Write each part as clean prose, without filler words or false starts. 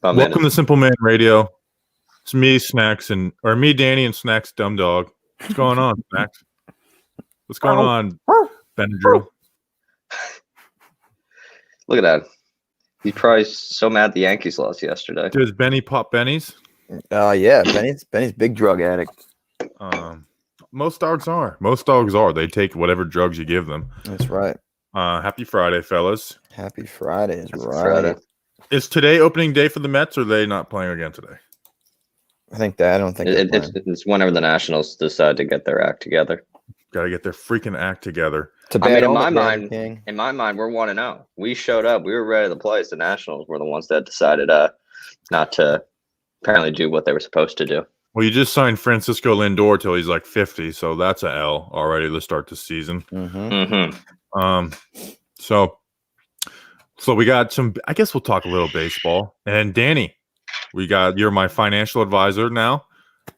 Welcome to Simple Man Radio. It's me, Snacks, me, Danny, and Snacks, Dumb Dog. What's going on, Snacks? What's going on, Benadryl? Look at that. He's probably so mad the Yankees lost yesterday. Does Benny pop Bennies? Yeah, Benny's big drug addict. Most dogs are. Most dogs are. They take whatever drugs you give them. That's right. Happy Friday, fellas. Happy Friday is right. Friday. Is today opening day for the Mets, or are they not playing again today? I don't think it's whenever the Nationals decide to get their act together. Got to get their freaking act together. In my mind, we're 1-0. We showed up. We were ready to play. The Nationals were the ones that decided not to apparently do what they were supposed to do. Well, you just signed Francisco Lindor till he's like 50, so that's a L already to start the season. So we got some. I guess we'll talk a little baseball. And Danny, you're my financial advisor now.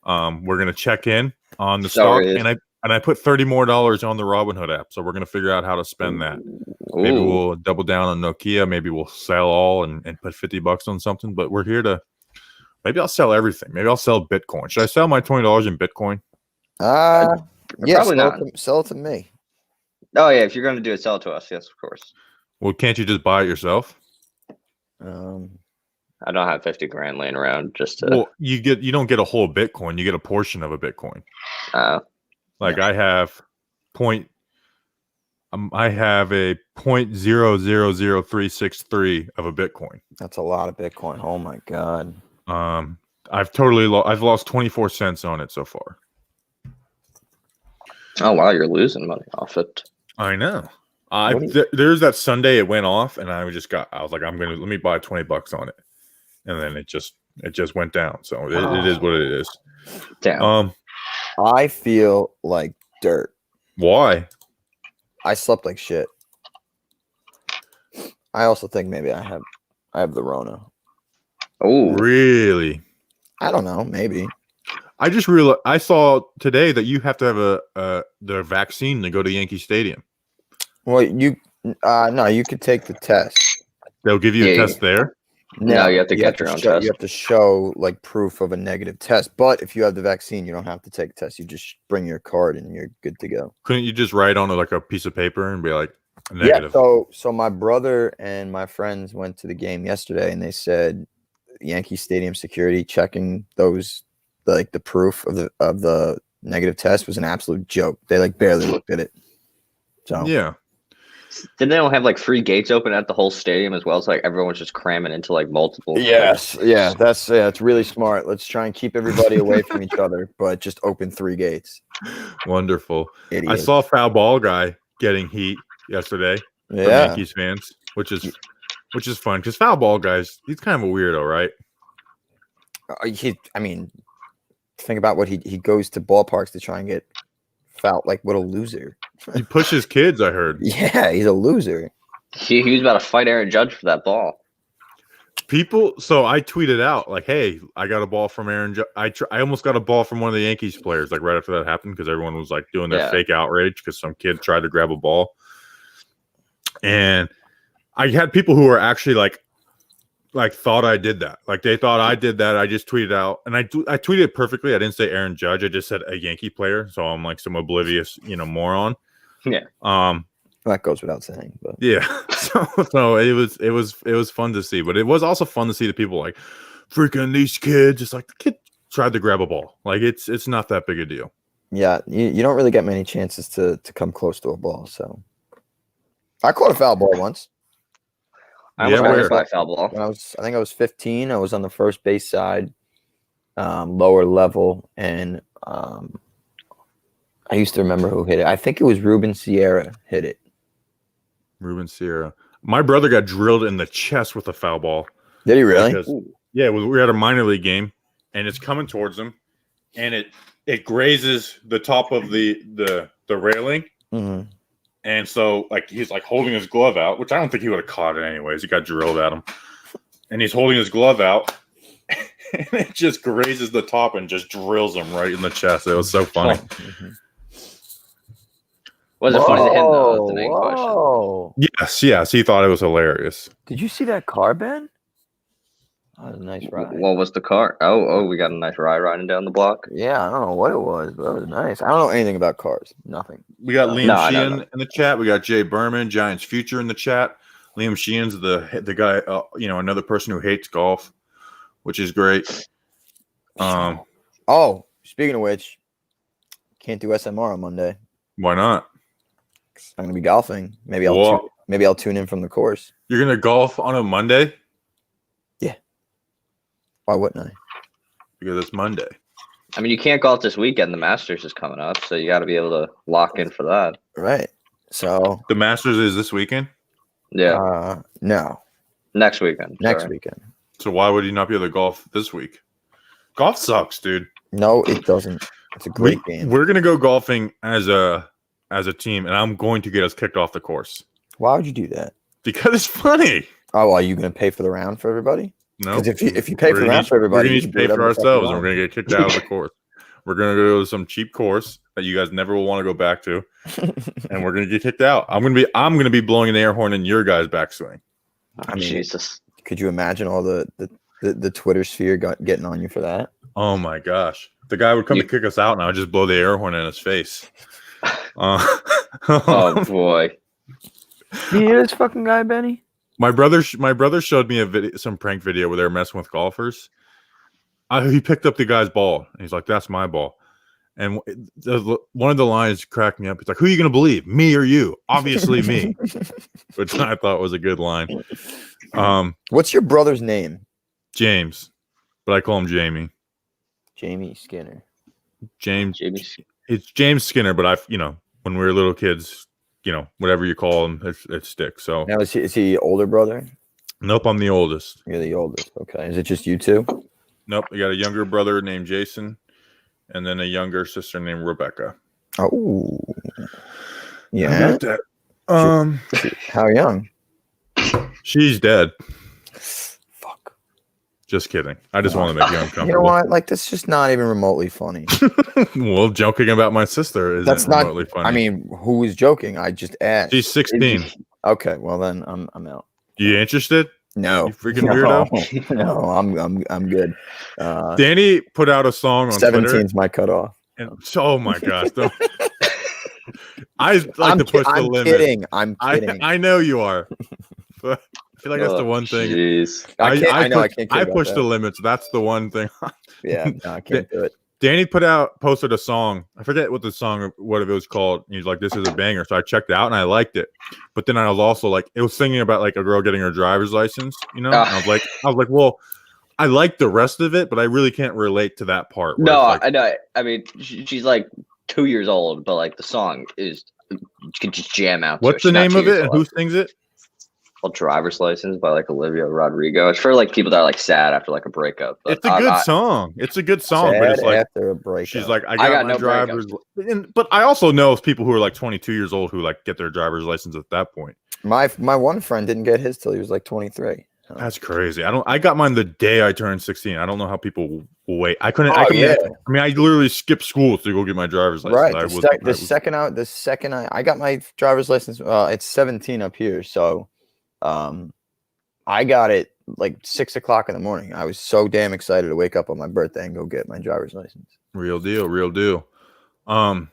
We're gonna check in on the stock, and I put $30 more on the Robinhood app. So we're gonna figure out how to spend that. Ooh. Maybe we'll double down on Nokia. Maybe we'll sell all and put $50 on something. But we're here to. Maybe I'll sell everything. Maybe I'll sell Bitcoin. Should I sell my $20 in Bitcoin? Yeah, probably not. Sell it to me. Oh yeah, if you're gonna do it, sell it to us. Yes, of course. Well, can't you just buy it yourself? I don't have 50 grand laying around just to. Well, you don't get a whole Bitcoin. You get a portion of a Bitcoin. I have I have a 0.000363 of a Bitcoin. That's a lot of Bitcoin. Oh my god. I've lost 24 cents on it so far. Oh wow, you're losing money off it. I know. There's that Sunday it went off, and I was like, let me buy $20 on it, and then it just went down. So it is what it is. Damn. I feel like dirt. Why? I slept like shit. I also think maybe I have the Rona. Oh, really? I don't know. Maybe. I just realized I saw today that you have to have the vaccine to go to Yankee Stadium. Well, you could take the test. They'll give you a test there. No, you have to get your own test. You have to show like proof of a negative test. But if you have the vaccine, you don't have to take a test. You just bring your card and you're good to go. Couldn't you just write on like a piece of paper and be like negative? Yeah. So my brother and my friends went to the game yesterday, and they said Yankee Stadium security checking those like the proof of the negative test was an absolute joke. They like barely looked at it. So yeah. Didn't they don't have like free gates open at the whole stadium as well? It's like everyone's just cramming into like multiple. Yes, yeah, it's really smart. Let's try and keep everybody away from each other, but just open 3 gates. Wonderful. Idiot. I saw a foul ball guy getting heat yesterday from Yankees fans, which is fun because foul ball guys, he's kind of a weirdo, right? Think about what he goes to ballparks to try and get foul. Like, what a loser. He pushes kids, I heard. Yeah, he's a loser. He was about to fight Aaron Judge for that ball. So I tweeted out like, "Hey, I got a ball from Aaron Judge. I almost got a ball from one of the Yankees players." Like right after that happened, because everyone was like doing their fake outrage because some kid tried to grab a ball, and I had people who were actually like thought I did that. Like they thought I did that. I just tweeted out, and I tweeted it perfectly. I didn't say Aaron Judge. I just said a Yankee player. So I'm like some oblivious, moron. Yeah. That goes without saying. But yeah. So it was fun to see, but it was also fun to see the people like freaking these kids. Just like the kid tried to grab a ball. Like it's not that big a deal. Yeah, you don't really get many chances to come close to a ball. So I caught a foul ball once. I was by foul ball. When I think I was 15. I was on the first base side, lower level, and I used to remember who hit it. I think it was Ruben Sierra hit it. Ruben Sierra. My brother got drilled in the chest with a foul ball. Did he really? Yeah, we were at a minor league game, and it's coming towards him, and it grazes the top of the railing. Mm-hmm. And so, like, he's like holding his glove out, which I don't think he would have caught it anyways. He got drilled at him, and he's holding his glove out, and it just grazes the top and just drills him right in the chest. It was so funny. Mm-hmm. Was it funny to him, though? That's the main question. Yes. He thought it was hilarious. Did you see that car, Ben? was a nice ride. What was the car? Oh, we got a nice ride riding down the block. Yeah, I don't know what it was, but it was nice. I don't know anything about cars. Nothing. We got Liam Sheehan in the chat. We got Jay Berman, Giants Future in the chat. Liam Sheehan's the guy, another person who hates golf, which is great. Oh, speaking of which, can't do SMR on Monday. Why not? I'm gonna be golfing. Maybe I'll tune in from the course. You're gonna golf on a Monday? Yeah. Why wouldn't I? Because it's Monday. I mean, you can't golf this weekend. The Masters is coming up, so you got to be able to lock in for that. Right. So the Masters is this weekend? Yeah. No. Next weekend. Next weekend. So why would you not be able to golf this week? Golf sucks, dude. No, it doesn't. It's a great game. We're gonna go golfing as a team, and I'm going to get us kicked off the course. Why would you do that? Because it's funny. Oh, well, are you going to pay for the round for everybody? No. Because if you pay for the round for everybody, we're going to each pay for ourselves, and we're going to get kicked out of the course. We're going to go to some cheap course that you guys never will want to go back to, and we're going to get kicked out. I'm going to be blowing an air horn in your guys' backswing. I mean, Jesus. Could you imagine all the Twitter sphere getting on you for that? Oh my gosh, the guy would come to kick us out, and I would just blow the air horn in his face. Oh boy. You hear this fucking guy, Benny? My brother showed me some prank video where they were messing with golfers. He picked up the guy's ball, and he's like, "That's my ball." And one of the lines cracked me up. He's like, "Who are you gonna believe, me or you?" Obviously, me, which I thought was a good line. What's your brother's name? James, but I call him Jamie. Jamie Skinner. James. It's James Skinner, but when we were little kids, whatever you call him, it sticks. So now is he older brother? Nope, I'm the oldest. You're the oldest. Okay, is it just you two? Nope, we got a younger brother named Jason, and then a younger sister named Rebecca. Oh, yeah. That. How young? She's dead. Fuck. Just kidding. I just want to make you uncomfortable. You know what? Like, that's just not even remotely funny. Well, joking about my sister isn't remotely funny. I mean, who is joking? I just asked. She's 16. Okay, well then I'm out. You interested? No. You freaking weirdo. No, I'm good. Danny put out a song on 17's my cutoff. And oh my gosh. I like to push the limit. I'm kidding. I know you are. But I feel like that's the one thing. Geez. I push the limits. That's the one thing. Yeah, no, I can't do it. Danny posted a song. I forget what it was called. He's like, "This is a banger." So I checked it out and I liked it. But then I was also like, it was singing about like a girl getting her driver's license, And I was like, well, I like the rest of it, but I really can't relate to that part. No, I know. I mean, she's like 2 years old, but like the song is, you can just jam out. What's the name of it and who sings it? Called Driver's License by like Olivia Rodrigo. It's for like people that are like sad after like a breakup. But it's a good song. It's a good song, but it's like after a breakup. She's like, I got my driver's. But I also know people who are like 22 years old who like get their driver's license at that point. My one friend didn't get his till he was like 23. That's crazy. I got mine the day I turned 16. I don't know how people wait. I literally skipped school to go get my driver's license. Right. The second I got my driver's license, it's 17 up here, so I got it like 6 o'clock in the morning. I was so damn excited to wake up on my birthday and go get my driver's license. Real deal. There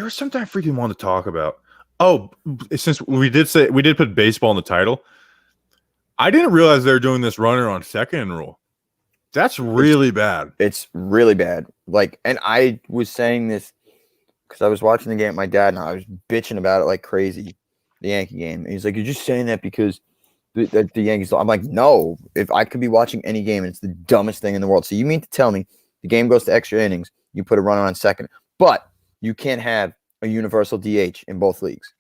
was something I freaking wanted to talk about. Oh, since we did put baseball in the title, I didn't realize they were doing this runner on second rule. That's really bad. It's really bad. Like, and I was saying this because I was watching the game with my dad and I was bitching about it like crazy. The Yankee game. And he's like, "You're just saying that because the Yankees." I'm like, "No, if I could be watching any game, and it's the dumbest thing in the world." So you mean to tell me the game goes to extra innings, you put a runner on second, but you can't have a universal DH in both leagues?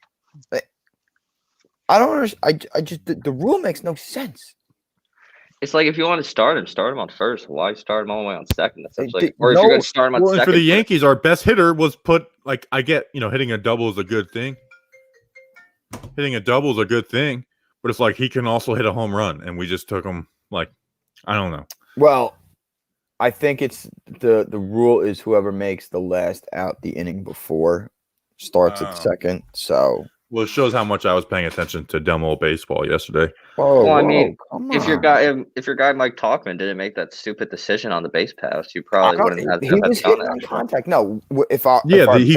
I don't understand. I just the rule makes no sense. It's like if you want to start him on first. Why start him all the way on second? Essentially, or if you're going to start him on second. For the Yankees, our best hitter was put like I get. Hitting a double is a good thing. Hitting a double is a good thing, but it's like he can also hit a home run, and we just took him like I don't know. Well, I think it's the rule is whoever makes the last out the inning before starts at second. So it shows how much I was paying attention to dumb old baseball yesterday. Whoa, I mean, come Come if your on. guy Mike Talkman didn't make that stupid decision on the base pass, you probably wouldn't have He was done hitting on it. contact. No, if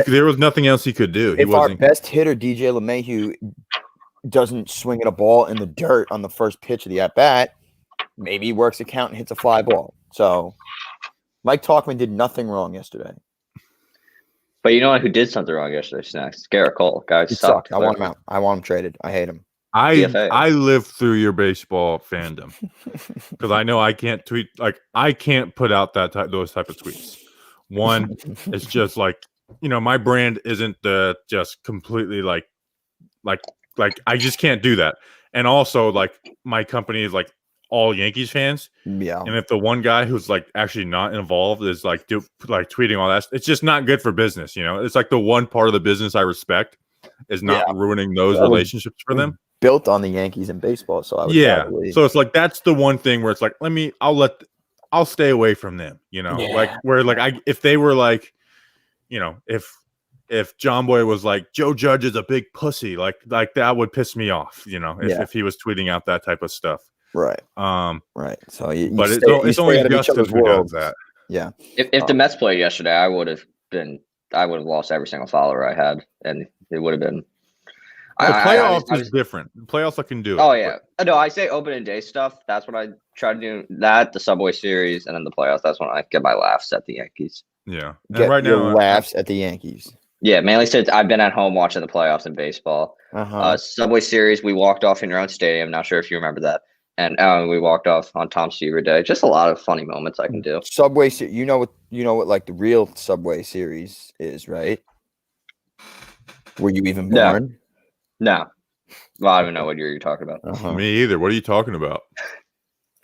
there was nothing else he could do. He if our wasn't. best hitter DJ LeMahieu doesn't swing at a ball in the dirt on the first pitch of the at bat, maybe he works a count and hits a fly ball. So Mike Talkman did nothing wrong yesterday. But you know who did something wrong yesterday? Snacks. Garrett Cole. Guy sucked. I want him out. I want him traded. I hate him. I lived through your baseball fandom because I know I can't tweet, like I can't put out those type of tweets. One, it's just like, my brand isn't just completely like I just can't do that. And also, like, my company is like all Yankees fans. Yeah. And if the one guy who's like actually not involved is like tweeting all that, it's just not good for business. It's like the one part of the business I respect is not ruining those relationships for them. Built on the Yankees and baseball, so I would so it's like that's the one thing where it's like I'll stay away from them, like where like if they were like, if John Boy was like Joe Judge is a big pussy, like that would piss me off, if he was tweeting out that type of stuff, right. Right. So it's only Justin who does that. Yeah. If the Mets played yesterday, I would have lost every single follower I had, and it would have been. The playoffs is different. The playoffs I can do it. Oh yeah, no, I say opening day stuff. That's what I try to do. That, the Subway Series, and then the playoffs. That's when I get my laughs at the Yankees. Yeah, get right now laughs at the Yankees. Yeah, mainly since I've been at home watching the playoffs in baseball. Subway Series, we walked off in your own stadium. Not sure if you remember that. And we walked off on Tom Seaver Day. Just a lot of funny moments I can do. Subway Series, you know what like the real Subway Series is, right? Were you even born? No. Well, I don't even know what year you're talking about. Me either. What are you talking about?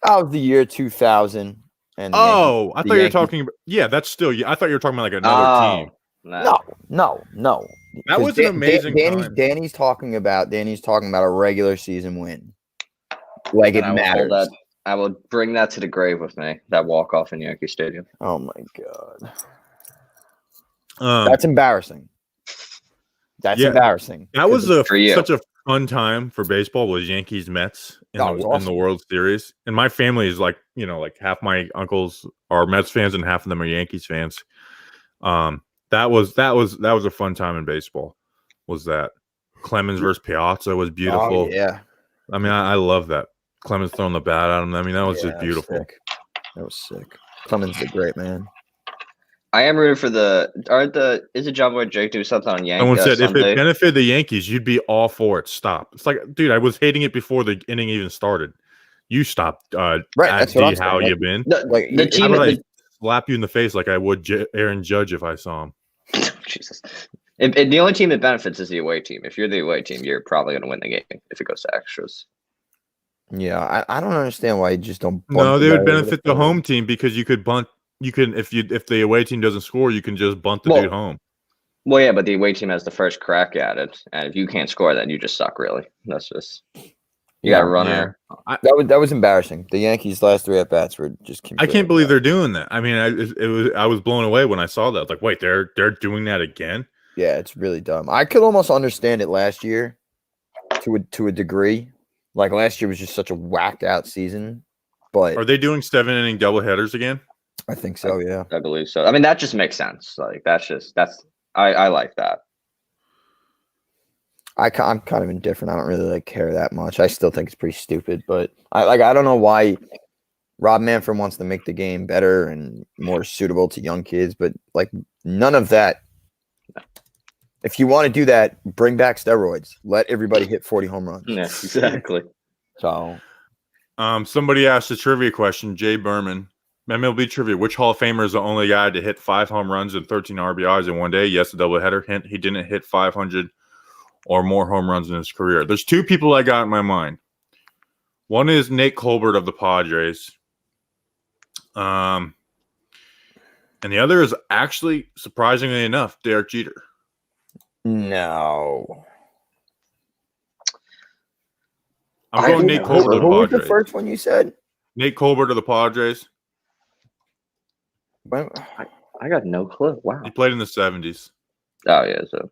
Oh, the year 2000. And I thought you were talking about. Yeah, that's still. I thought you were talking about like another team. No. That was an amazing time. Danny's talking about a regular season win. Like it matters. I will bring that to the grave with me. That walk off in Yankee Stadium. Oh my god. That's embarrassing. That's embarrassing. That was such a fun time for baseball. Was Yankees Mets in the World Series, and my family is like like half my uncles are Mets fans and half of them are Yankees fans. That was a fun time in baseball. Was that Clemens versus Piazza was beautiful. Oh, yeah, I mean I love that. Clemens throwing the bat at him. I mean that was just beautiful. That was sick. Clemens is a great man. I am rooting for is it John Boy Jake do something on Yankees? Someone said if it benefited the Yankees, you'd be all for it. Stop. It's like, dude, I was hating it before the inning even started. You stopped. Right. That's what I'm saying. How you been? The team would slap you in the face like I would Aaron Judge if I saw him. Jesus. The only team that benefits is the away team. If you're the away team, you're probably going to win the game if it goes to extras. Yeah, I don't understand why you just don't. No, they would benefit the home team because you could bunt. You can if the away team doesn't score, you can just bunt the dude home. Well, yeah, but the away team has the first crack at it, and if you can't score, then you just suck. Really, that's just you got to run her. That was embarrassing. The Yankees' last 3 at bats were just. I can't believe they're doing that. I mean, I was blown away when I saw that. I was like, wait, they're doing that again? Yeah, it's really dumb. I could almost understand it last year, to a degree. Like last year was just such a whacked out season. But are they doing 7-inning doubleheaders again? I think so, yeah. I believe so. I mean, that just makes sense. Like I like that. I'm kind of indifferent. I don't really care that much. I still think it's pretty stupid, but I don't know why Rob Manfred wants to make the game better and more suitable to young kids, but like none of that. If you want to do that, bring back steroids. Let everybody hit 40 home runs. Yeah, exactly. So, somebody asked a trivia question. Jay Berman. MLB trivia. Which Hall of Famer is the only guy to hit 5 home runs and 13 RBIs in one day? Yes, a doubleheader. Hint, he didn't hit 500 or more home runs in his career. There's 2 people I got in my mind. One is Nate Colbert of the Padres. And the other is actually, surprisingly enough, Derek Jeter. No. I'm going Nate Colbert of the Padres. Who was the first one you said? Nate Colbert of the Padres. I got no clue. Wow. He played in the 70s. Oh, yeah. So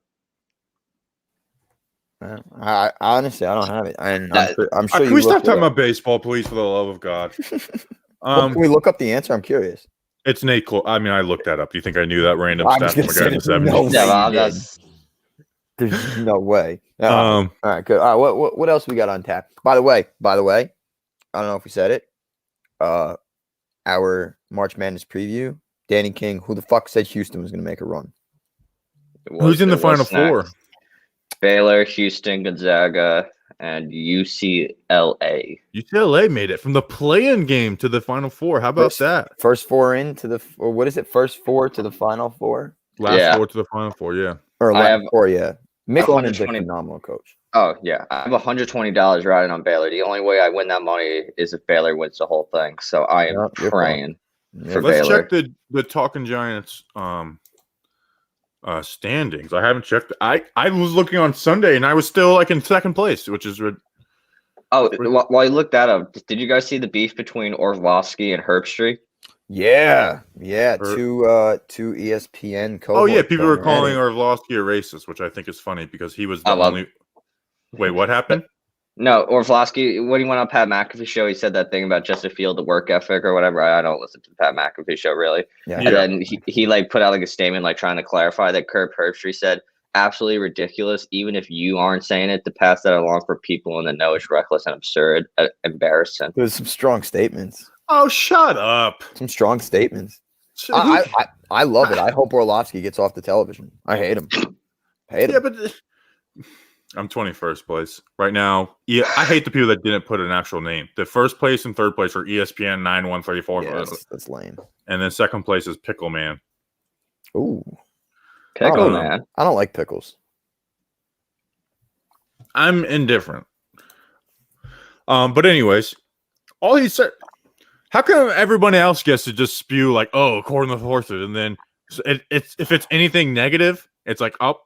I honestly, I don't have it. And I'm sure can you we stop talking about baseball, please, for the love of God? Can we look up the answer? I'm curious. It's Nate Cole. I mean, I looked that up. Do you think I knew that random stat from a guy in the 70s? No way. There's no way. All right, good. All right, what else we got on tap? By the way, I don't know if we said it. Our March Madness preview, Danny King, who the fuck said Houston was going to make a run? Who's in the Final Four? Baylor, Houston, Gonzaga, and UCLA. UCLA made it from the play-in game to the Final Four. How about that? First four into the – or what is it? First four to the Final Four? Last four to the Final Four, yeah. Or last four, yeah. Mick London's a phenomenal coach. Oh, yeah. I have $120 riding on Baylor. The only way I win that money is if Baylor wins the whole thing. So I am praying for Let's Baylor. check the Talking Giants standings. I haven't checked. I was looking on Sunday, and I was still like in second place, which is while you looked that up, did you guys see the beef between Orlowski and Herbstreit? Yeah. Two ESPN co. Oh yeah, people were calling Orlowski a racist, which I think is funny because he was the only. Wait, what happened? No, Orlowski, when he went on Pat McAfee show, he said that thing about Justin Field, the work ethic or whatever. I don't listen to the Pat McAfee show really. Yeah. And then he like put out like a statement like trying to clarify that Herbstreit said absolutely ridiculous. Even if you aren't saying it, to pass that along for people in the know is reckless and absurd, embarrassing. There's some strong statements. Oh, shut up! Some strong statements. I love it. I hope Orlowski gets off the television. I hate him. Yeah, but I'm 21st place right now. Yeah, I hate the people that didn't put an actual name. The first place and third place are ESPN 9134. Yeah, that's lame. And then second place is Pickle Man. Ooh, Pickle Man. I don't like pickles. I'm indifferent. But anyways, all he said. How come everybody else gets to just spew like, oh, according to the horses, and then it's if it's anything negative, it's like, oh,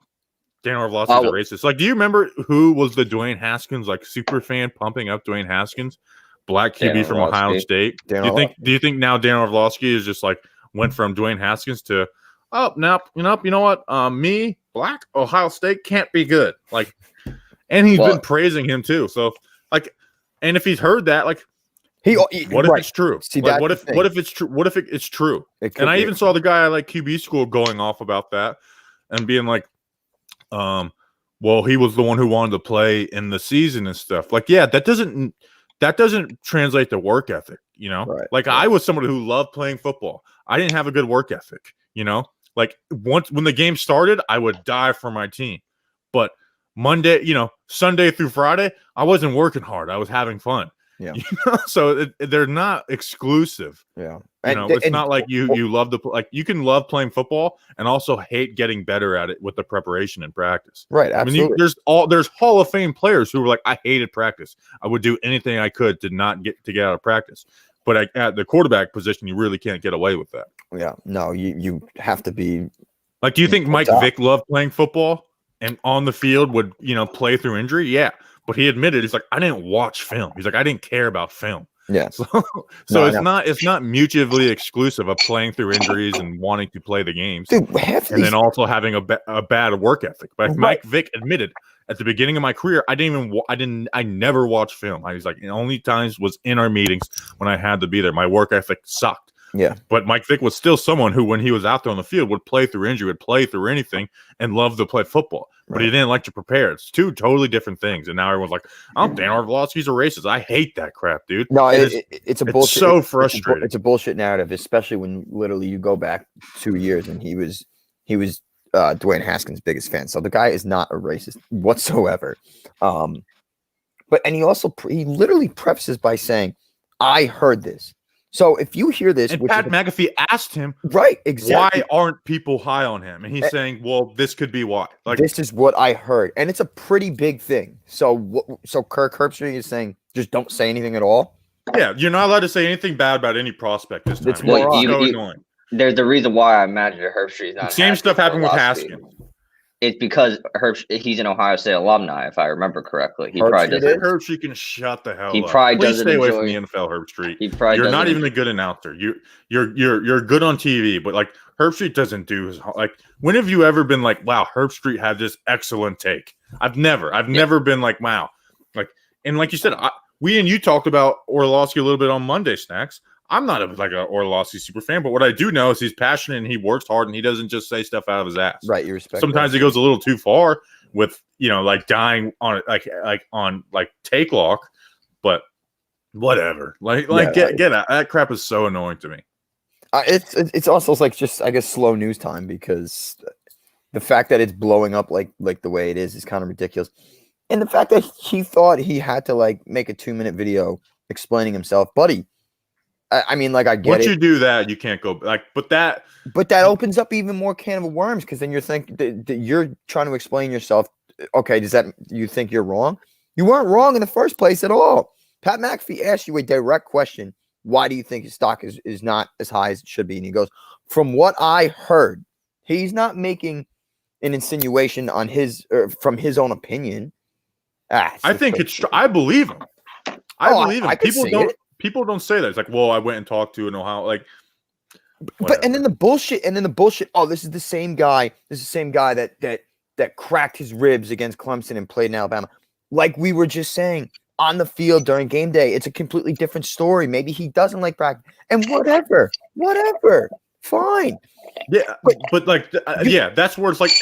Dan Orlovsky's a racist. Like, do you remember who was the Dwayne Haskins like super fan pumping up Dwayne Haskins, black QB from Ohio State? Do you think now Dan Orlovsky is just like went from Dwayne Haskins to you know what? Me, black Ohio State can't be good. Like, and he's been praising him too. So like, and if he's heard that, like. What if it's true? See, like, what if it's true? What if it's true? And I even saw the guy at like QB school going off about that and being like, well, he was the one who wanted to play in the season and stuff. Like, yeah, that doesn't translate to work ethic, you know? Right. Like I was somebody who loved playing football. I didn't have a good work ethic, you know? Like when the game started, I would die for my team. But Monday, Sunday through Friday, I wasn't working hard. I was having fun. Yeah. So they're not exclusive. Yeah. It's not like you love you can love playing football and also hate getting better at it with the preparation and practice. Right. Absolutely. I mean, there's Hall of Fame players who were like, I hated practice. I would do anything I could to not get out of practice. But at the quarterback position, you really can't get away with that. Yeah. No, you have to be like, do you think Mike Vick loved playing football and on the field would, play through injury? Yeah. But he admitted, he's like, I didn't watch film. He's like, I didn't care about film. Yeah. So it's not mutually exclusive of playing through injuries and wanting to play the games, dude, then also having a bad work ethic. But Mike Vick admitted at the beginning of my career, I never watched film. I was like, the only times was in our meetings when I had to be there. My work ethic sucked. Yeah. But Mike Vick was still someone who, when he was out there on the field, would play through injury, would play through anything, and loved to play football. But he didn't like to prepare. It's two totally different things. And now everyone's like, Dan Orlovsky's a racist. I hate that crap, dude. No, it's a bullshit. It's so frustrating. It's a bullshit narrative, especially when literally you go back 2 years and he was Dwayne Haskins' biggest fan. So the guy is not a racist whatsoever. But he literally prefaces by saying, I heard this. So if you hear this, and Pat McAfee asked him, right, exactly, why aren't people high on him? And he's saying, well, this could be why. Like, this is what I heard, and it's a pretty big thing. So Kirk Herbstreit is saying, just don't say anything at all. Yeah, you're not allowed to say anything bad about any prospect this time. It's so annoying. There's the reason why I imagine Herbstreit's not. Same stuff happened with Haskins. It's because he's an Ohio State alumni, if I remember correctly. He probably doesn't. Herbstreit can shut the hell up. He probably Please doesn't stay away from enjoy the NFL, Herbstreit. He probably You're not doesn't even a good announcer. You're good on TV, but like Herbstreit doesn't do his like. When have you ever been like, wow, Herbstreit had this excellent take? I've never been like, wow, like, and like you said, we and you talked about Orlowski a little bit on Monday Snacks. I'm not like an Orlowski super fan, but what I do know is he's passionate and he works hard and he doesn't just say stuff out of his ass. Right, you respect. Sometimes he goes a little too far with, you know, like dying on like on take lock, but whatever. Get out. That crap is so annoying to me. It's also like just, I guess, slow news time, because the fact that it's blowing up like the way it is kind of ridiculous, and the fact that he thought he had to like make a 2-minute video explaining himself, buddy. I mean, like, I get Once it. you do that, you can't go like, but that opens up even more can of worms, because then you're thinking that you're trying to explain yourself. Okay, you think you're wrong? You weren't wrong in the first place at all. Pat McAfee asked you a direct question. Why do you think his stock is not as high as it should be? And he goes, from what I heard, he's not making an insinuation on from his own opinion. I think I believe him. I believe him. People don't say that. It's like, well, I went and talked to an Ohio, like, but and then the bullshit. Oh, this is the same guy. This is the same guy that cracked his ribs against Clemson and played in Alabama. Like we were just saying, on the field during game day, it's a completely different story. Maybe he doesn't like practice, and whatever, fine. Yeah, but like, yeah, that's where it's like,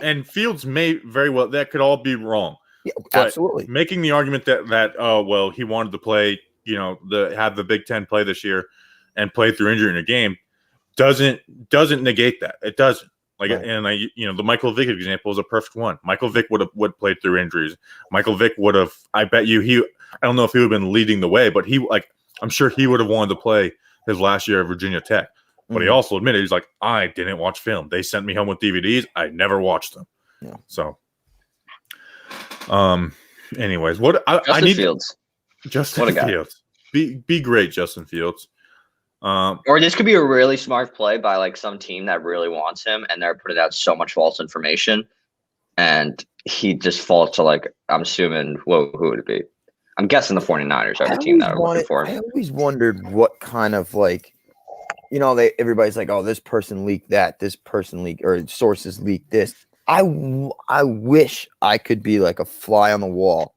and Fields may very well, that could all be wrong. Yeah, absolutely. Making the argument that oh well, he wanted to play, you know, have the Big Ten play this year and play through injury in a game doesn't negate that. It doesn't. Like, right. And the Michael Vick example is a perfect one. Michael Vick would played through injuries. Michael Vick would have. I bet you I don't know if he would have been leading the way, but I'm sure he would have wanted to play his last year at Virginia Tech. But he also admitted, he's like, I didn't watch film. They sent me home with DVDs. I never watched them. Yeah. So, anyways, I need Fields. Justin Fields. Be great, Justin Fields. Or this could be a really smart play by like some team that really wants him, and they're putting out so much false information, and he just falls to, like, I'm assuming, who would it be? I'm guessing the 49ers are the team that are looking for him. I always wondered what kind of, like, you know, everybody's like, oh, this person leaked that, this person leaked, or sources leaked this. I wish I could be like a fly on the wall.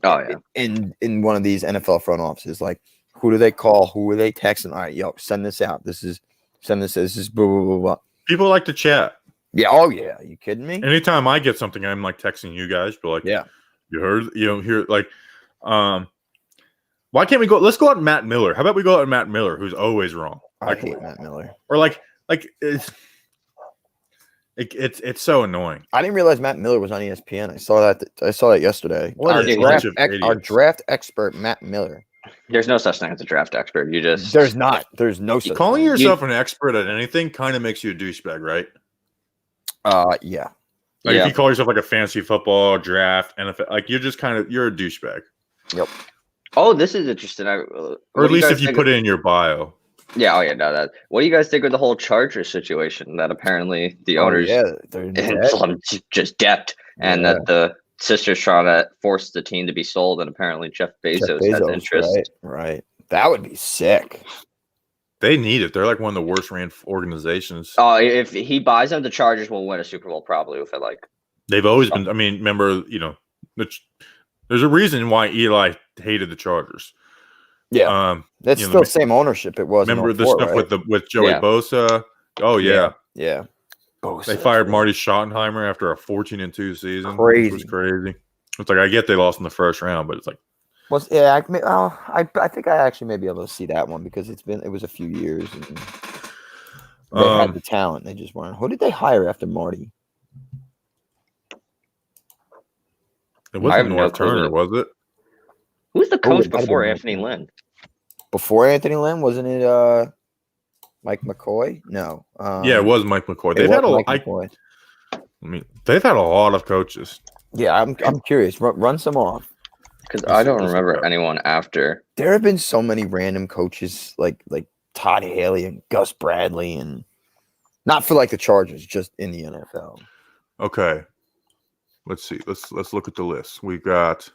Oh yeah. In one of these NFL front offices, like, who do they call? Who are they texting? All right, yo, send this out. This is blah, blah, blah, blah. People like to chat. Yeah. Oh yeah. Are you kidding me? Anytime I get something, I'm like texting you guys, but like, yeah, you heard, hear like, why can't we go? Let's go out Matt Miller. How about we go out Matt Miller, who's always wrong? I hate Matt Miller. Or like it's so annoying. I didn't realize Matt Miller was on ESPN. I saw that yesterday. Our draft expert, Matt Miller. There's no such thing as a draft expert. There's no such calling thing. yourself an expert at anything kind of makes you a douchebag, right? Yeah. Like if you call yourself like a fantasy football draft, NFL, like you're a douchebag. Yep. Oh, this is interesting. Or at least if you put it in your bio. Yeah. Oh yeah. No. That. What do you guys think of the whole Chargers situation? That apparently the owners, they're just debt, and that the sisters trying to force the team to be sold, and apparently Jeff Bezos has interest. Right. That would be sick. They need it. They're like one of the worst ran organizations. Oh, if he buys them, the Chargers will win a Super Bowl probably. With it, like they've always been. I mean, remember, there's a reason why Eli hated the Chargers. Yeah, that's still the same ownership. It was. Remember the stuff with Joey Bosa? Oh yeah. Bosa. They fired Marty Schottenheimer after a 14-2 season. Crazy. Which was crazy. It's like, I get they lost in the first round, but it's like, I think I actually may be able to see that one, because it was a few years and they had the talent. They just weren't. Who did they hire after Marty? It wasn't North Turner, was it? Who's the coach before Anthony Lynn? Before Anthony Lynn, wasn't it Mike McCoy? No. Yeah, it was Mike McCoy. They've had a lot of coaches. Yeah, I'm curious. Run some off. Because I don't remember anyone after. There have been so many random coaches like Todd Haley and Gus Bradley, and not for like the Chargers, just in the NFL. Okay. Let's see. Let's look at the list. We got.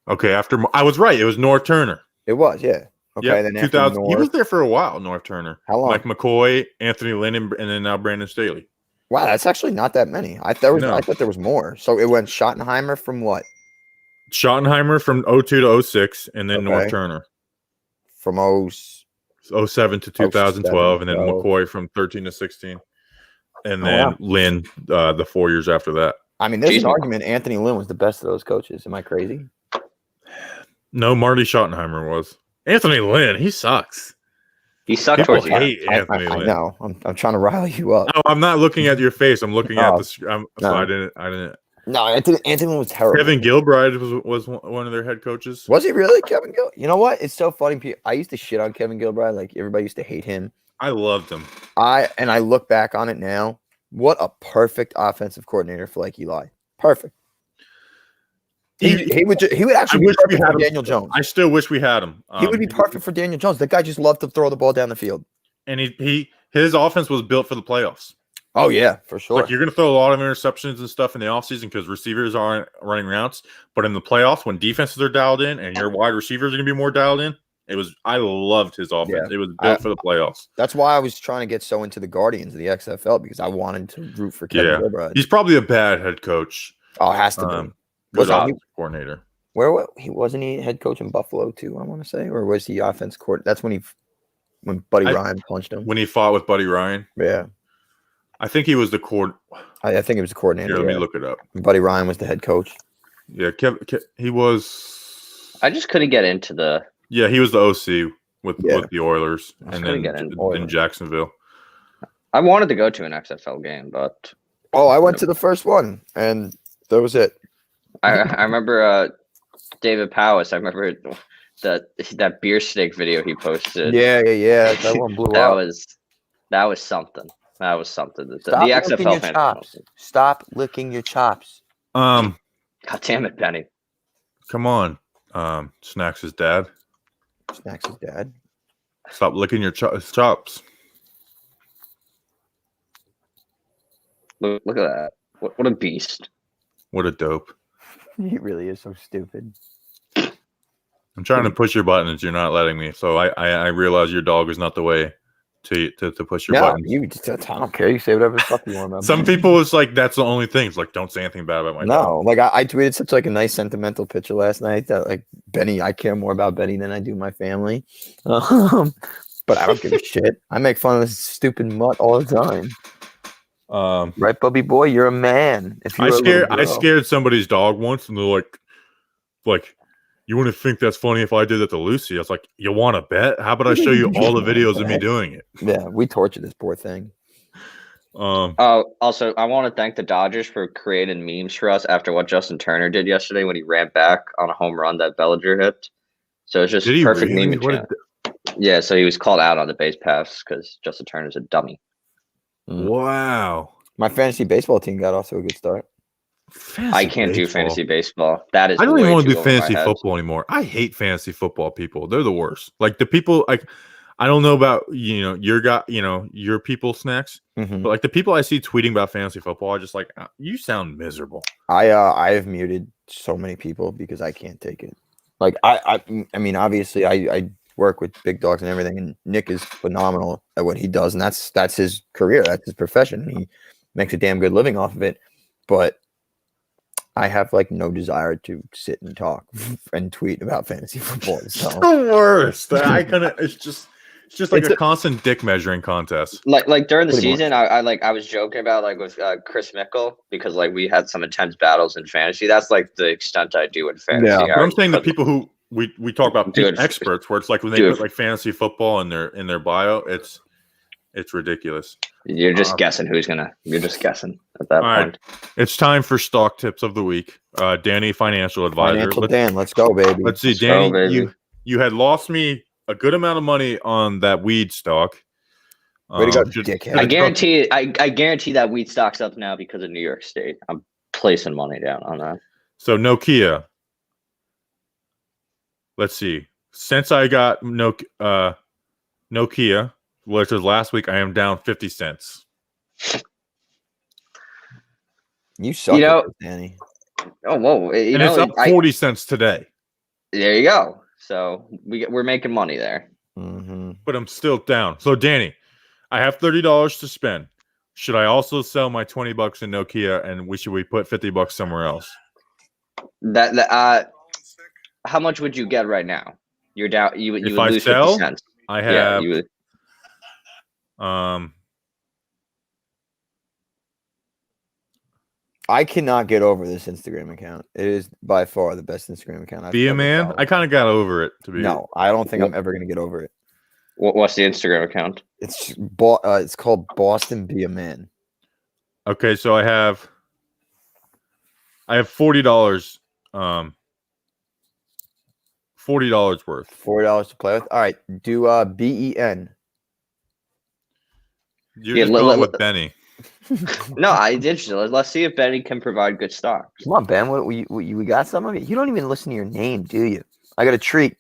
Okay, after I was right. It was North Turner. It was, yeah. Okay, yep, then 2000. North, he was there for a while. North Turner. How long? Mike McCoy, Anthony Lynn, and then now Brandon Staley. Wow, that's actually not that many. I thought there was more. So it went Schottenheimer from what? Schottenheimer from 02 to 06, and then North Turner from 07 to 2012, and then McCoy from 13 to 16, and then Lynn the 4 years after that. I mean, there's an argument Anthony Lynn was the best of those coaches. Am I crazy? No, Marty Schottenheimer was. Anthony Lynn, he sucks. He sucked towards the end. Anthony Lynn. I know. I'm trying to rile you up. No, I'm not looking at your face. I'm looking at the. So I didn't. No, Anthony Lynn was terrible. Kevin Gilbride was one of their head coaches. Was he really, Kevin Gilbride? You know what? It's so funny. I used to shit on Kevin Gilbride. Like, everybody used to hate him. I loved him. I look back on it now. What a perfect offensive coordinator for like Eli. Perfect. He would actually be perfect for Daniel Jones. I still wish we had him. He would be perfect for Daniel Jones. That guy just loved to throw the ball down the field. And his offense was built for the playoffs. Oh, yeah, for sure. Like, you're going to throw a lot of interceptions and stuff in the offseason because receivers aren't running routes. But in the playoffs, when defenses are dialed in and your wide receivers are going to be more dialed in, I loved his offense. Yeah. It was built for the playoffs. That's why I was trying to get so into the Guardians of the XFL, because I wanted to root for Kevin Gilbride. He's probably a bad head coach. Oh, it has to be. Was offensive coordinator. Wasn't he head coach in Buffalo too, I want to say? Or was he offense coordinator? That's when Buddy Ryan punched him. When he fought with Buddy Ryan? Yeah. I think he was the I think it was the coordinator. Here, let me look it up. Buddy Ryan was the head coach. Yeah, he was. I just couldn't get into the. Yeah, he was the OC with the Oilers, and then in Jacksonville. I wanted to go to an XFL game, but. Oh, I went to the first one, and that was it. I remember David Powis. I remember that beer steak video he posted. Yeah. That one blew up. That was something. That was something. The XFL fans. Stop licking your chops. God damn it, Benny. Come on. Snacks' dad. Snacks' dad. Stop licking your chops. Look at that. What a beast. What a dope. He really is so stupid. I'm trying to push your buttons. You're not letting me. So I realize your dog is not the way to push your buttons. I don't care. You say whatever the fuck you want about Some people, it's like, that's the only thing. It's like, don't say anything bad about my dog. No, like I tweeted such like a nice sentimental picture last night that like Benny, I care more about Benny than I do my family. But I don't give a shit. I make fun of this stupid mutt all the time. Right, Bubby boy, you're a man. I scared somebody's dog once, and they're like, you wouldn't think that's funny if I did that to Lucy. I was like, you want to bet? How about I show you all the videos of me doing it? Yeah, we tortured this poor thing. Also, I want to thank the Dodgers for creating memes for us after what Justin Turner did yesterday when he ran back on a home run that Bellinger hit. So it's just perfect meme. Yeah, so he was called out on the base paths because Justin Turner's a dummy. Wow. My fantasy baseball team got off to a good start. I can't do fantasy baseball. That is. I don't even want to do fantasy football anymore. I hate fantasy football people. They're the worst. Like the people, like I don't know about your people Snacks, but like the people I see tweeting about fantasy football, I just like, you sound miserable. I have muted so many people because I can't take it. Like I mean, obviously I work with big dogs and everything, and Nick is phenomenal at what he does, and that's his career, that's his profession. He makes a damn good living off of it, but I have like no desire to sit and talk and tweet about fantasy football. So. It's the worst. It's just like a constant dick measuring contest. Like during the season, I was joking about like with Chris Mickle because like we had some intense battles in fantasy. That's like the extent I do in fantasy. Yeah, I'm saying the people who we talk about experts, where it's like when they put like fantasy football in their bio, it's ridiculous. You're just guessing you're just guessing at that point. It's time for stock tips of the week. Danny, financial advisor. Dan, let's go, baby. Let's see, Danny, you had lost me a good amount of money on that weed stock. Way to go, dickhead. I guarantee that weed stock's up now because of New York State. I'm placing money down on that. So Nokia. Let's see. Since I got Nokia, which was last week, I am down 50 cents. You suck, Danny. Oh, whoa! It's up 40 cents today. There you go. So we're making money there. Mm-hmm. But I'm still down. So Danny, I have $30 to spend. Should I also sell my $20 in Nokia, and should we put $50 somewhere else? How much would you get right now? You're down. You would lose sell, 50 cents. I have. You would. I cannot get over this Instagram account. It is by far the best Instagram account I've ever man. followed. I kind of got over it. No, I don't think I'm ever going to get over it. What's the Instagram account? It's called Boston Be a Man. Okay, so I have $40. $40 worth. $40 to play with. All right, do BEN. You're just going with Benny. No, I did. Let's see if Benny can provide good stocks. Come on, Ben. We got some of it. You don't even listen to your name, do you? I got a treat.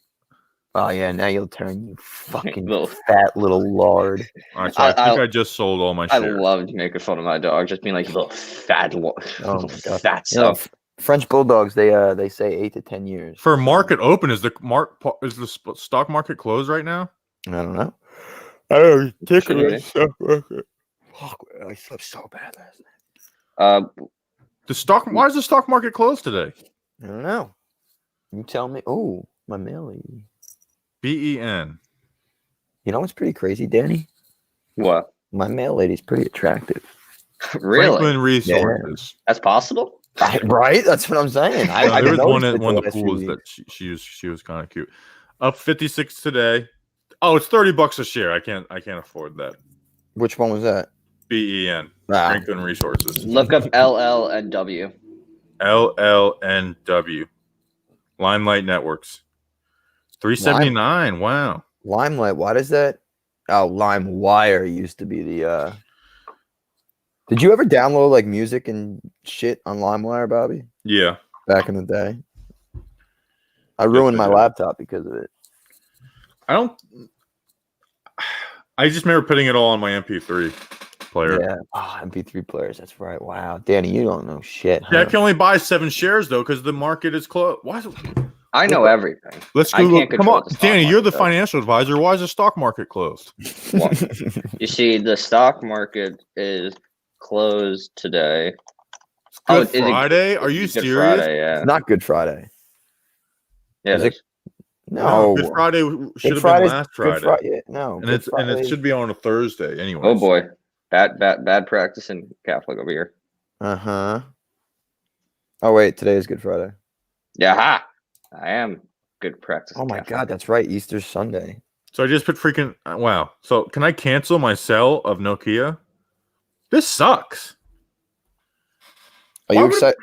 Oh yeah, now you'll turn, you fucking fat little lard. All right, so I think I just sold all my shares. I love making fun of my dog, just being like, you little fat lard. Oh my God. Fat stuff. French bulldogs, they say 8 to 10 years. For market open, is the stock market closed right now? I don't know. I don't know. Stock market. Fuck, I slept so bad last night. Why is the stock market closed today? I don't know. You tell me. Oh, my mail lady. BEN. You know what's pretty crazy, Danny? What? My mail lady's pretty attractive. Really? Franklin Resources. Yeah. That's possible? Right? That's what I'm saying. There was one of the pools that she was kind of cute. Up 56 today. Oh, it's $30 a share. I can't afford that. Which one was that? BEN. Franklin Resources. Look up LLNW. LLNW. Limelight Networks. 379. Wow. Limelight. What is that? Oh, LimeWire used to be the. Did you ever download like music and shit on LimeWire, Bobby? Yeah. Back in the day. I ruined my laptop because of it. I just remember putting it all on my MP3 player. Yeah. Oh, MP3 players. That's right. Wow. Danny, you don't know shit. Yeah, I can only buy 7 shares though because the market is closed. Why? I know everything. Let's Google. Come on, Danny, you're the financial advisor. Why is the stock market closed? Well, you see, the stock market is closed today. Good Friday? Are you serious? Friday, yeah. It's not Good Friday. Yeah, is it? No. Good Friday should have been last Friday. No, and it should be on a Thursday anyway. Oh boy, bad practice in Catholic over here. Oh wait, today is Good Friday. Yeah, I am good practice. Oh my God, that's right. Easter Sunday. So I just put freaking wow. So can I cancel my sell of Nokia? This sucks. Are you excited?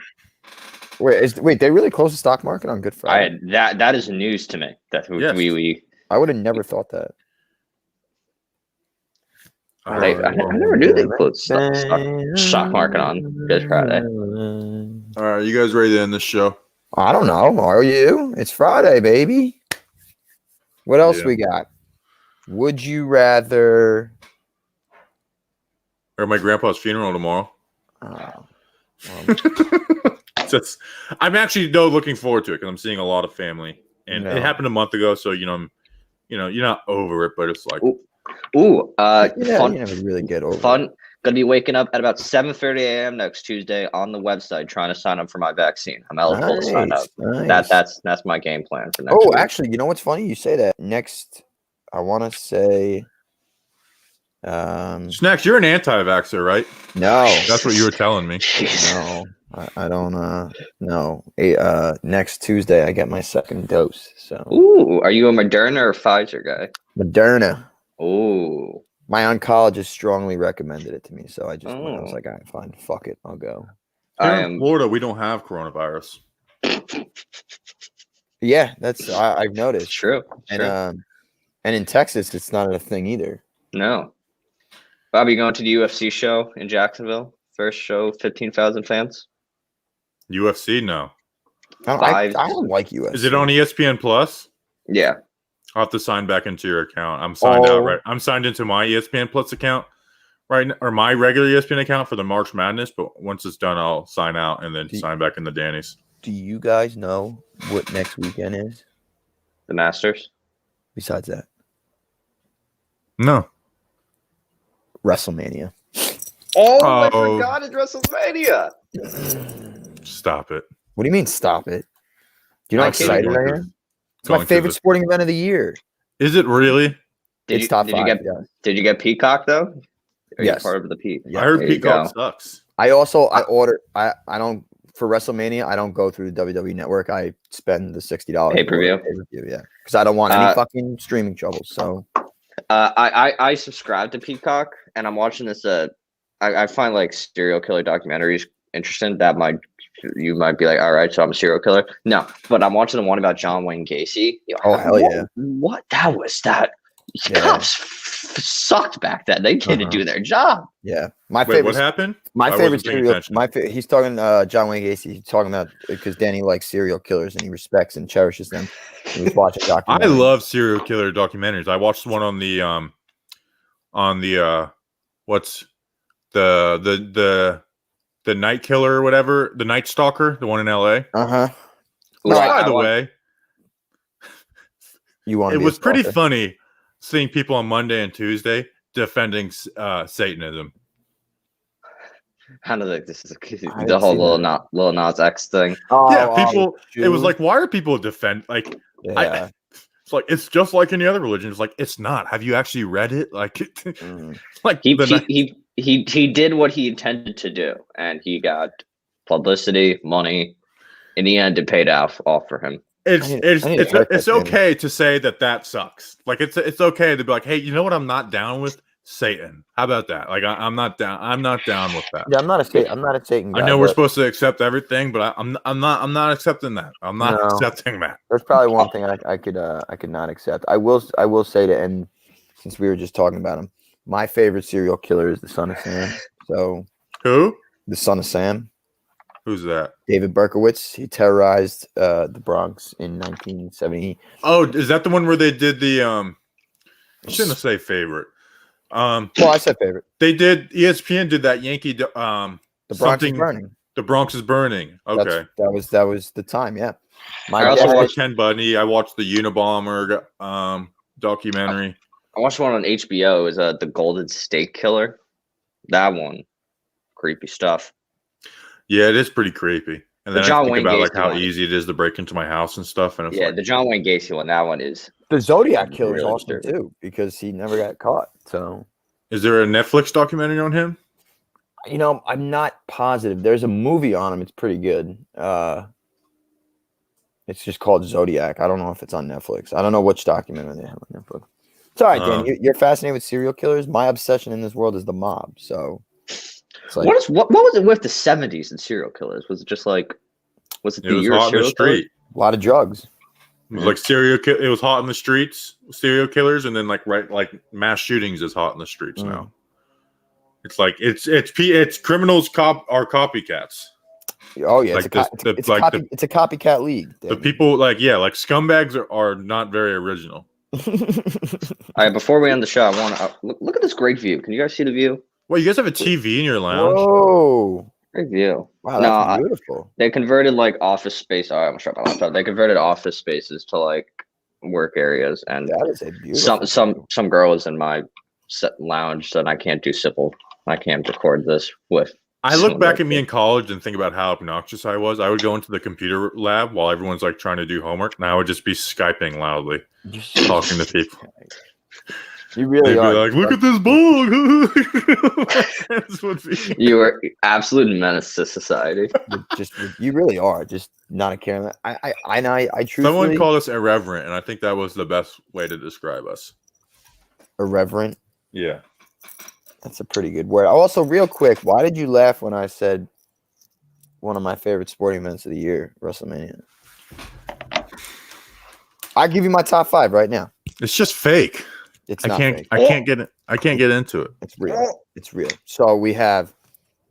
Wait, they really closed the stock market on Good Friday? That is news to me. We I would have never thought that. I never knew they closed stock market on Good Friday. All right, you guys ready to end this show? I don't know. Are you? It's Friday, baby. What else we got? Would you rather? Or my grandpa's funeral tomorrow. I'm actually looking forward to it because I'm seeing a lot of family, and it happened a month ago. So you're not over it, but it's like, fun. You never really get over fun. It. Gonna be waking up at about 7:30 a.m. next Tuesday on the website trying to sign up for my vaccine. I'm eligible to sign up. Nice. That's my game plan for next week. Actually, you know what's funny? You say that. Next, I want to say. Snacks, you're an anti-vaxxer, right? No, that's what you were telling me. No, I don't. No. Next Tuesday, I get my second dose. So. Ooh, are you a Moderna or Pfizer guy? Moderna. Ooh. My oncologist strongly recommended it to me, so I just went. I was like, all right, fine, fuck it, I'll go. Here in Florida, we don't have coronavirus. Yeah, that's I've noticed. True. And in Texas, it's not a thing either. No. Bobby, going to the UFC show in Jacksonville? First show, 15,000 fans. UFC? No. I don't like UFC. Is it on ESPN Plus? Yeah. I'll have to sign back into your account. I'm signed out, right? I'm signed into my ESPN Plus account right, or my regular ESPN account for the March Madness. But once it's done, I'll sign out and then sign back in the Danny's. Do you guys know what next weekend is? The Masters. Besides that, no. WrestleMania. Oh, I forgot it's WrestleMania. Stop it. What do you mean? Stop it. Do you know how excited I am? It's my favorite sporting event of the year. Is it really? It's top 5. Did you get Peacock though? Yes. Part of the Peacock. Yeah, I heard Peacock sucks. I don't for WrestleMania. I don't go through the WWE Network. I spend the $60 pay-per-view. Yeah, because I don't want any fucking streaming trouble. So, I subscribe to Peacock, and I'm watching this. I find like serial killer documentaries interesting. You might be like, all right, so I'm a serial killer. No, but I'm watching the one about John Wayne Gacy. Hell yeah! What that was that? Cops sucked back then. They didn't do their job. Yeah, favorite. What happened? My favorite serial. He's talking John Wayne Gacy. He's talking about because Danny likes serial killers and he respects and cherishes them. He was watching documentaries. I love serial killer documentaries. I watched one on the what's the Night Killer or whatever, the Night Stalker, the one in LA. By the way, it was pretty funny seeing people on Monday and Tuesday defending Satanism. I don't think this is the whole Lil Nas X thing. It was like, why are people defend like? Yeah. It's like it's just like any other religion. It's like it's not. Have you actually read it? Like, like he did what he intended to do, and he got publicity, money. In the end, it paid off for him. It's okay to say that sucks. Like it's okay to be like, hey, you know what? I'm not down with Satan. How about that? Like I'm not down. I'm not down with that. Yeah, I'm not a Satan guy. I know we're supposed to accept everything, but I'm not accepting that. I'm not accepting that. There's probably one thing I could not accept. I will say that, and since we were just talking about him, my favorite serial killer is the Son of Sam. So who? The Son of Sam. Who's that? David Berkowitz. He terrorized the Bronx in 1970. Oh, is that the one where they did the I shouldn't say favorite. Well, I said favorite. They did. ESPN did that Yankee. The Bronx is burning. The Bronx is burning. Okay, that was the time. Yeah. I also watched Ken Bundy. I watched the Unabomber documentary. I watched one on HBO. Is the Golden State Killer. That one, creepy stuff. Yeah, it is pretty creepy. And then I think about like how easy it is to break into my house and stuff. And it's the John Wayne Gacy one. That one is the Zodiac Killer is awesome too because he never got caught. So, is there a Netflix documentary on him? You know, I'm not positive. There's a movie on him. It's pretty good. It's just called Zodiac. I don't know if it's on Netflix. I don't know which documentary they have on Netflix. It's all right, Dan. You're fascinated with serial killers. My obsession in this world is the mob. So. Like, what was it with the 70s and serial killers? Was it just like it was hot in the street? A lot of drugs. It was like it was hot in the streets, serial killers, and then like mass shootings is hot in the streets now. It's like it's criminals are copycats. Oh yeah, it's a copycat league. The people like scumbags are not very original. All right, before we end the show, I want to look at this great view. Can you guys see the view? Well, you guys have a TV in your lounge. Whoa. Great view. Wow, that's beautiful. They converted like office space. I'm gonna shut my laptop. They converted office spaces to like work areas, and that is a beautiful. Some girl is in my lounge, so I can't do civil. I can't record this with. I look back at me in college and think about how obnoxious I was. I would go into the computer lab while everyone's like trying to do homework, and I would just be Skyping loudly, talking to people. You really are. Like, look at this bug. You are absolute menace to society. You really are. Just not a care. I truthfully. Someone called us irreverent, and I think that was the best way to describe us. Irreverent. Yeah, that's a pretty good word. Also, real quick, why did you laugh when I said one of my favorite sporting events of the year, WrestleMania? I'll give you my top 5 right now. It's just fake. I can't get it. I can't get into it. It's real. It's real. So we have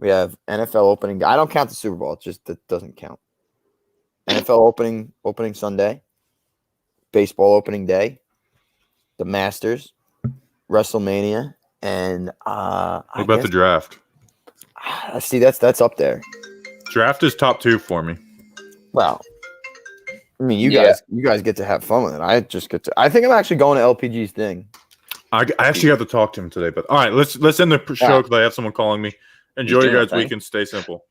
NFL opening. I don't count the Super Bowl. It's just that doesn't count. NFL opening Sunday, baseball opening day, the Masters, WrestleMania, And what about the draft? See, that's up there. Draft is top 2 for me. Well, I mean, you guys get to have fun with it. I just get to. I think I'm actually going to LPG's thing. I actually have to talk to him today, but all right, let's end the show because I have someone calling me. Enjoy your guys' weekend. Stay simple.